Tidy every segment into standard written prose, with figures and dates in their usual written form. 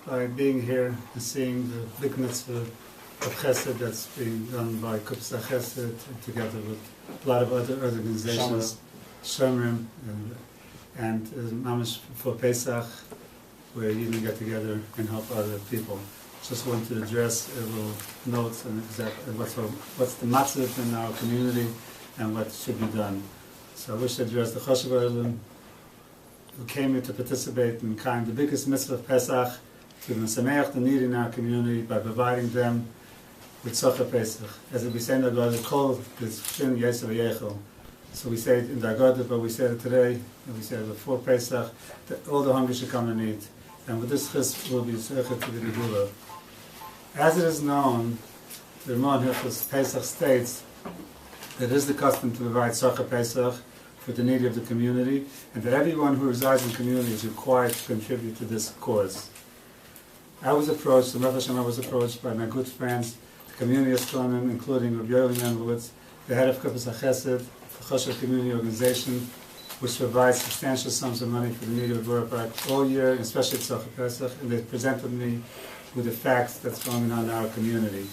by being here and seeing the big mitzvah of Chesed that's being done by Kupas Hachesed together with a lot of other organizations, Shomrim, and Mamish for Pesach, where you can get together and help other people. Just want to address a little notes on exactly what's the matzah in our community and what should be done. So I wish to address the Choshev Olim who came here to participate in kind of the biggest mitzvah of Pesach, to mesameach the need in our community by providing them with Socha Pesach. As we say in the Agada, called this Shin Yesel Yechel. So we say it in the Agada, but we said it today, and we said it before Pesach, that all the hungry should come and eat. And with this chis will be Zechet to the Gevula. As it is known, the Ramon Hilchos Pesach states that it is the custom to provide Socha Pesach for the needy of the community, and that everyone who resides in the community is required to contribute to this cause. I was approached by my good friends, the community astronomers, including Rabbi Nachman, the head of Kupas Hachesed, the Choshev Community Organization, which provides substantial sums of money for the needy of Boro Park all year, especially at Socha Pesach, and they presented me with the facts that's going on in our community.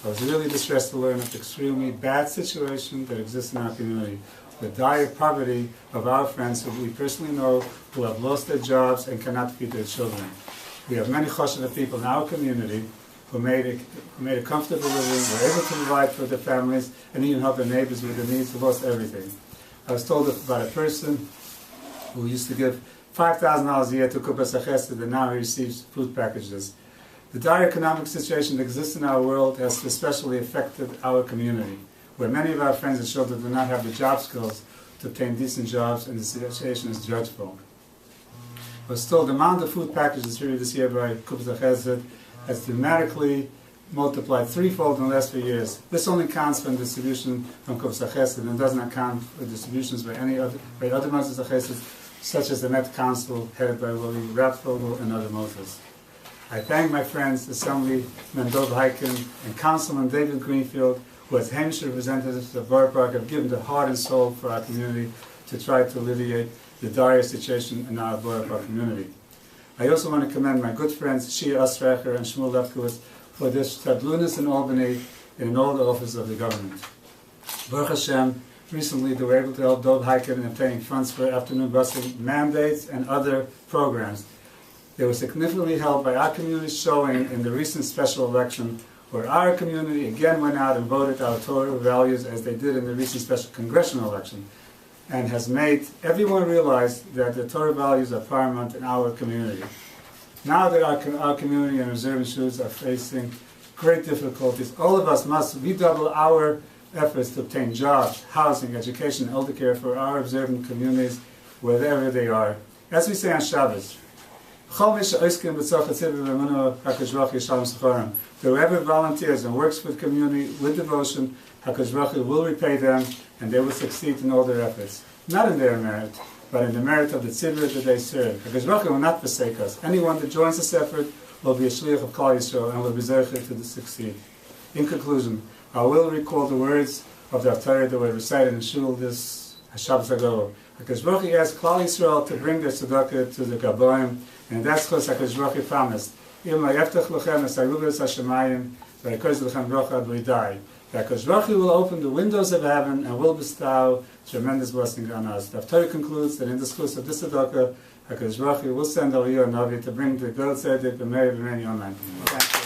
I was really distressed to learn of the extremely bad situation that exists in our community, the dire poverty of our friends who we personally know who have lost their jobs and cannot feed their children. We have many Choshev people in our community who made a comfortable living, were able to provide for their families, and even help their neighbors with their needs, who lost everything. I was told about a person who used to give $5,000 a year to Kupas Hachesed, and now he receives food packages. The dire economic situation that exists in our world has especially affected our community, where many of our friends and children do not have the job skills to obtain decent jobs, and the situation is dreadful. I was told the amount of food packages distributed this year by Kupas Hachesed has dramatically multiplied threefold in the last few years. This only counts for distribution from Kupas Hachesed and does not count for distributions by other Moses Hachesed, such as the Met Council headed by Willie Rapfogel and other Moses. I thank my friends, Assemblyman Dov Heiken and Councilman David Greenfield, who as Hamish representatives of Boro Park have given their heart and soul for our community to try to alleviate the dire situation in our Boro Park community. I also want to commend my good friends Shia Ostreicher and Shmuel Lefkowitz for their stablunas in Albany and in all the offices of the government. Baruch Hashem, recently they were able to help Dov Heiken in obtaining funds for afternoon busing mandates and other programs. They were significantly helped by our community showing in the recent special election, where our community again went out and voted our Torah values as they did in the recent special congressional election, and has made everyone realize that the Torah values are paramount in our community. Now that our community and observant Jews are facing great difficulties, all of us must redouble our efforts to obtain jobs, housing, education, and elder care for our observant communities wherever they are. As we say on Shabbos, whoever volunteers and works with community with devotion, HaKadosh Baruch Hu will repay them, and they will succeed in all their efforts. Not in their merit, but in the merit of the tzibur that they serve. HaKadosh Baruch Hu will not forsake us. Anyone that joins this effort will be a shliach of Klal Yisrael and will be zeichet to succeed. In conclusion, I will recall the words of the Haftarah that were recited in Shul this Shabbos ago. HaKadosh Baruch Hu asked Klal Yisrael to bring their tzedakah to the Gaboim, and that's because HaKadosh Baruch Hu promised, Im la'yeftach lachem es ha'rubes ha'shamayim v'yakos lechem brocha ad v'yidai. HaKadosh Baruch Hu will open the windows of heaven and will bestow tremendous blessing on us. The Haftarah concludes that in the schus of this tzedakah, HaKadosh Baruch Hu will send Aliyah Navi to bring the Gol Tzedek, the Meir, the Amen. Thank you.